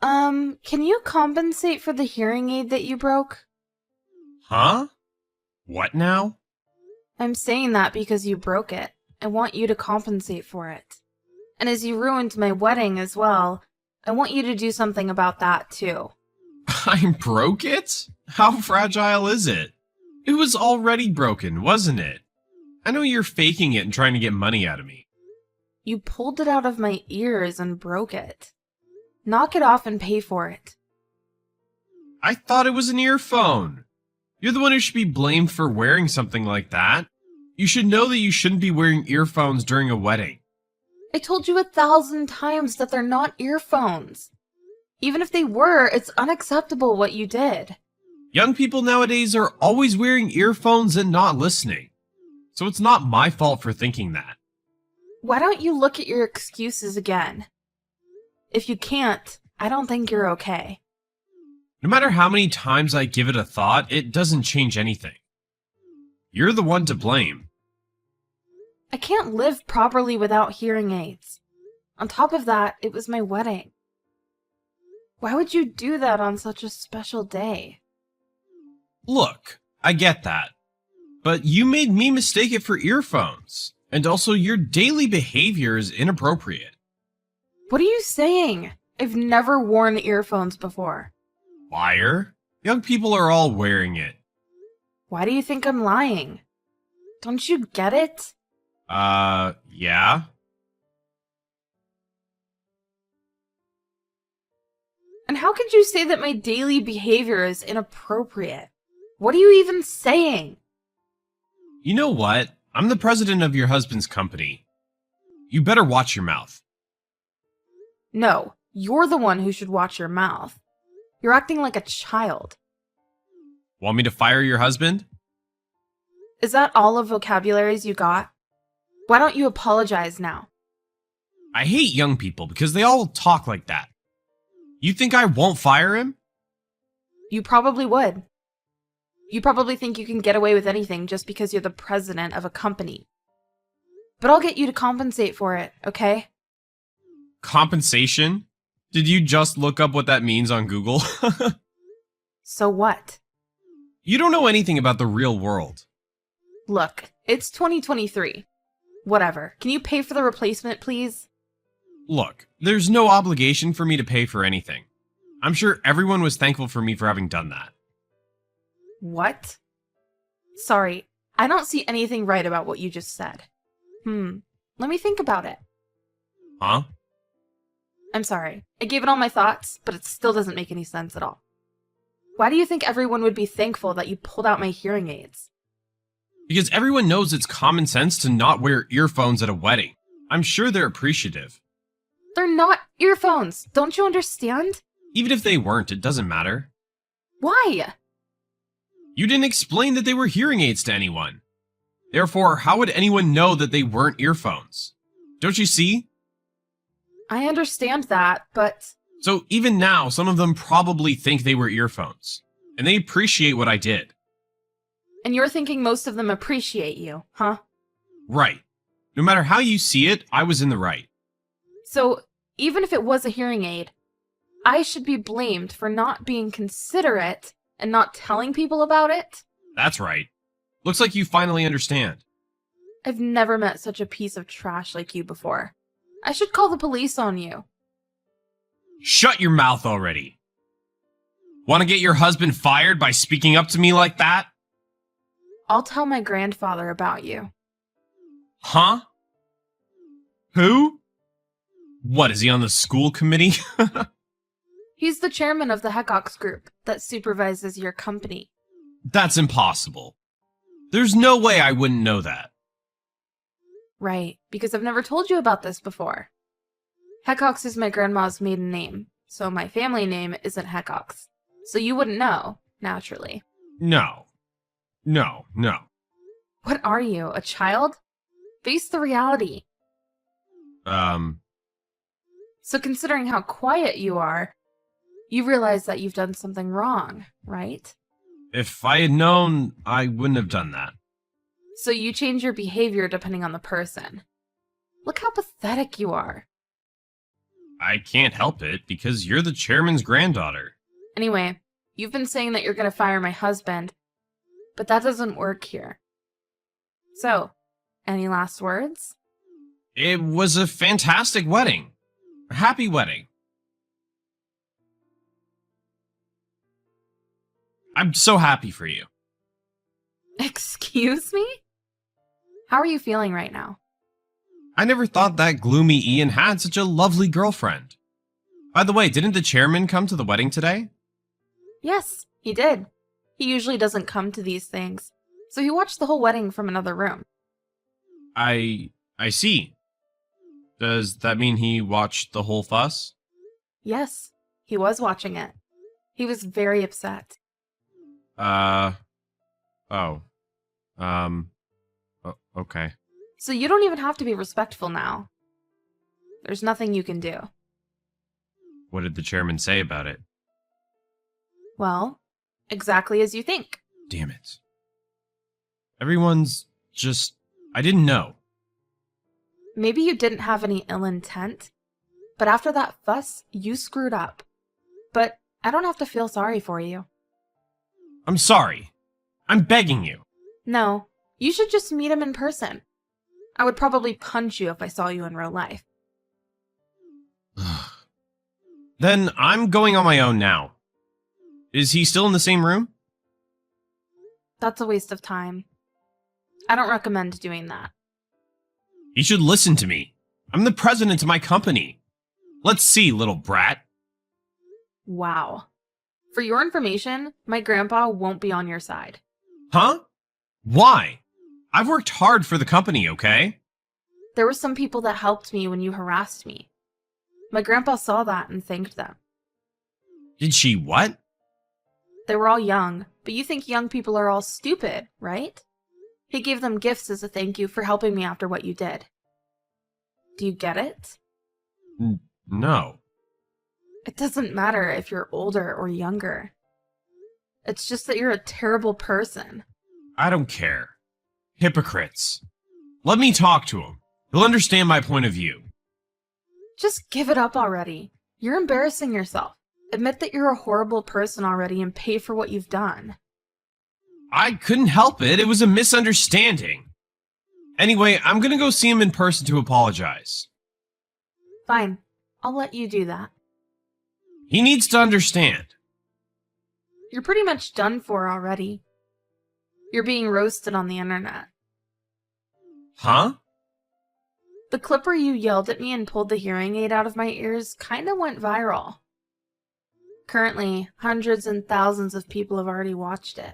Can you compensate for the hearing aid that you broke? Huh? What now? I'm saying that because you broke it. I want you to compensate for it. And as you ruined my wedding as well, I want you to do something about that too. I broke it? How fragile is it? It was already broken, wasn't it? I know you're faking it and trying to get money out of me. You pulled it out of my ears and broke it. Knock it off and pay for it. I thought it was an earphone. You're the one who should be blamed for wearing something like that. You should know that you shouldn't be wearing earphones during a wedding. I told you 1,000 times that they're not earphones. Even if they were, it's unacceptable what you did. Young people nowadays are always wearing earphones and not listening. So it's not my fault for thinking that. Why don't you look at your excuses again? If you can't, I don't think you're okay. No matter how many times I give it a thought, it doesn't change anything. You're the one to blame. I can't live properly without hearing aids. On top of that, it was my wedding. Why would you do that on such a special day? Look, I get that. But you made me mistake it for earphones. And also, your daily behavior is inappropriate. What are you saying? I've never worn earphones before. Liar. Young people are all wearing it. Why do you think I'm lying? Don't you get it? Yeah? And how could you say that my daily behavior is inappropriate? What are you even saying? You know what? I'm the president of your husband's company. You better watch your mouth. No, you're the one who should watch your mouth. You're acting like a child. Want me to fire your husband? Is that all of vocabularies you got? Why don't you apologize now? I hate young people because they all talk like that. You think I won't fire him? You probably would. You probably think you can get away with anything just because you're the president of a company. But I'll get you to compensate for it, okay? Compensation? Did you just look up what that means on Google? So what? You don't know anything about the real world. Look, it's 2023. Whatever. Can you pay for the replacement, please? Look, there's no obligation for me to pay for anything. I'm sure everyone was thankful for me for having done that. What? Sorry, I don't see anything right about what you just said. Let me think about it. Huh? I'm sorry. I gave it all my thoughts, but it still doesn't make any sense at all. Why do you think everyone would be thankful that you pulled out my hearing aids? Because everyone knows it's common sense to not wear earphones at a wedding. I'm sure they're appreciative. They're not earphones! Don't you understand? Even if they weren't, it doesn't matter. Why? You didn't explain that they were hearing aids to anyone. Therefore, how would anyone know that they weren't earphones? Don't you see? I understand that, but... So even now, some of them probably think they were earphones. And they appreciate what I did. And you're thinking most of them appreciate you, huh? Right. No matter how you see it, I was in the right. So, even if it was a hearing aid, I should be blamed for not being considerate and not telling people about it? That's right. Looks like you finally understand. I've never met such a piece of trash like you before. I should call the police on you. Shut your mouth already. Want to get your husband fired by speaking up to me like that? I'll tell my grandfather about you. Huh? Who? What, is he on the school committee? He's the chairman of the Heckox group that supervises your company. That's impossible. There's no way I wouldn't know that. Right, because I've never told you about this before. Heckox is my grandma's maiden name, so my family name isn't Heckox. So you wouldn't know, naturally. No. No. What are you, a child? Face the reality. So considering how quiet you are, you realize that you've done something wrong, right? If I had known, I wouldn't have done that. So you change your behavior depending on the person. Look how pathetic you are. I can't help it because you're the chairman's granddaughter. Anyway, you've been saying that you're going to fire my husband, but that doesn't work here. So, any last words? It was a fantastic wedding. A happy wedding. I'm so happy for you. Excuse me? How are you feeling right now? I never thought that gloomy Ian had such a lovely girlfriend. By the way, didn't the chairman come to the wedding today? Yes, he did. He usually doesn't come to these things, so he watched the whole wedding from another room. I see. Does that mean he watched the whole fuss? Yes, he was watching it. He was very upset. Okay. So you don't even have to be respectful now. There's nothing you can do. What did the chairman say about it? Well, exactly as you think. Damn it. Everyone's just... I didn't know. Maybe you didn't have any ill intent, but after that fuss, you screwed up. But I don't have to feel sorry for you. I'm sorry. I'm begging you. No, you should just meet him in person. I would probably punch you if I saw you in real life. Then I'm going on my own now. Is he still in the same room? That's a waste of time. I don't recommend doing that. He should listen to me. I'm the president of my company. Let's see, little brat. Wow. For your information, my grandpa won't be on your side. Huh? Why? I've worked hard for the company, okay? There were some people that helped me when you harassed me. My grandpa saw that and thanked them. Did she what? They were all young, but you think young people are all stupid, right? He gave them gifts as a thank you for helping me after what you did. Do you get it? No. It doesn't matter if you're older or younger. It's just that you're a terrible person. I don't care. Hypocrites. Let me talk to him. He'll understand my point of view. Just give it up already. You're embarrassing yourself. Admit that you're a horrible person already and pay for what you've done. I couldn't help it. It was a misunderstanding. Anyway, I'm gonna go see him in person to apologize. Fine. I'll let you do that. He needs to understand. You're pretty much done for already. You're being roasted on the internet. Huh? The clip where you yelled at me and pulled the hearing aid out of my ears kinda went viral. Currently, hundreds and thousands of people have already watched it.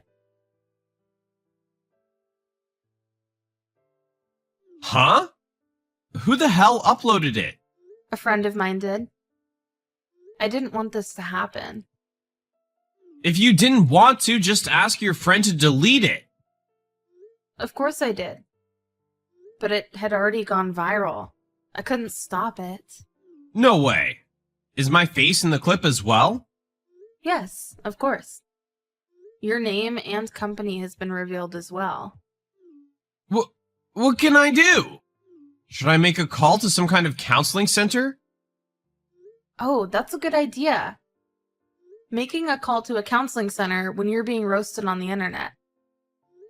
Huh? Who the hell uploaded it? A friend of mine did. I didn't want this to happen. If you didn't want to, just ask your friend to delete it. Of course I did. But it had already gone viral. I couldn't stop it. No way. Is my face in the clip as well? Yes, of course. Your name and company has been revealed as well. What can I do? Should I make a call to some kind of counseling center? Oh, that's a good idea. Making a call to a counseling center when you're being roasted on the internet.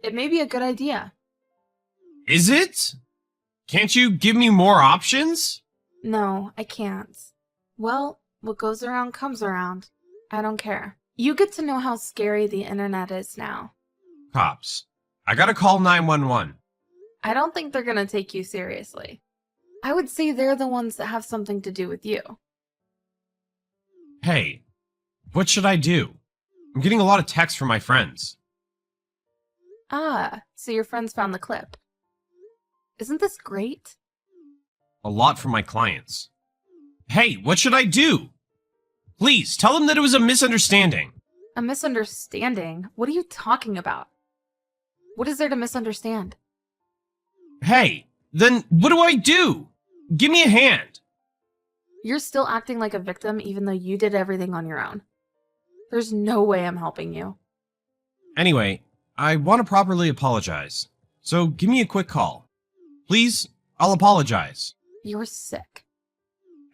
It may be a good idea. Is it? Can't you give me more options? No, I can't. Well, what goes around comes around. I don't care. You get to know how scary the internet is now. Cops. I gotta call 911. I don't think they're gonna take you seriously. I would say they're the ones that have something to do with you. Hey, what should I do? I'm getting a lot of texts from my friends. Ah, so your friends found the clip. Isn't this great? A lot from my clients. Hey, what should I do? Please, tell them that it was a misunderstanding. A misunderstanding? What are you talking about? What is there to misunderstand? Hey, then what do I do? Give me a hand. You're still acting like a victim even though you did everything on your own. There's no way I'm helping you. Anyway, I want to properly apologize. So give me a quick call. Please, I'll apologize. You're sick.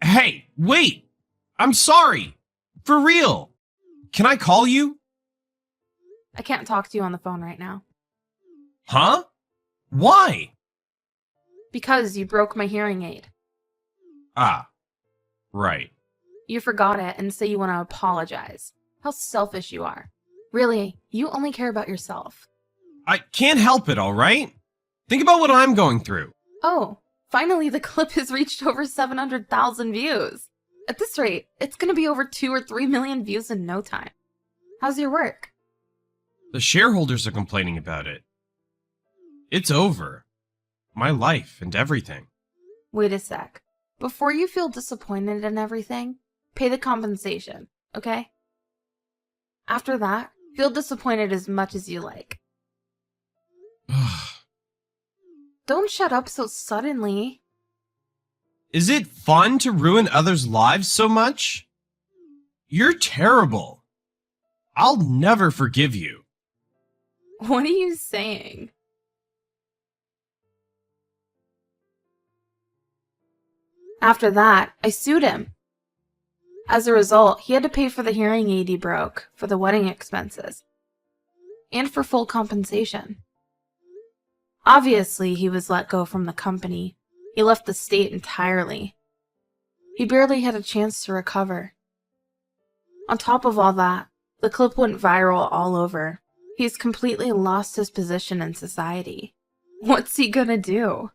Hey, wait! I'm sorry! For real! Can I call you? I can't talk to you on the phone right now. Huh? Why? Because you broke my hearing aid. Ah, right. You forgot it and say you want to apologize. How selfish you are. Really, you only care about yourself. I can't help it, alright? Think about what I'm going through. Oh, finally the clip has reached over 700,000 views. At this rate, it's gonna be over 2 or 3 million views in no time. How's your work? The shareholders are complaining about it. It's over. My life and everything. Wait a sec. Before you feel disappointed in everything, pay the compensation, okay? After that, feel disappointed as much as you like. Don't shut up so suddenly. Is it fun to ruin others' lives so much? You're terrible. I'll never forgive you. What are you saying? After that, I sued him. As a result, he had to pay for the hearing aid he broke, for the wedding expenses, and for full compensation. Obviously, he was let go from the company. He left the state entirely. He barely had a chance to recover. On top of all that, the clip went viral all over. He's completely lost his position in society. What's he gonna do?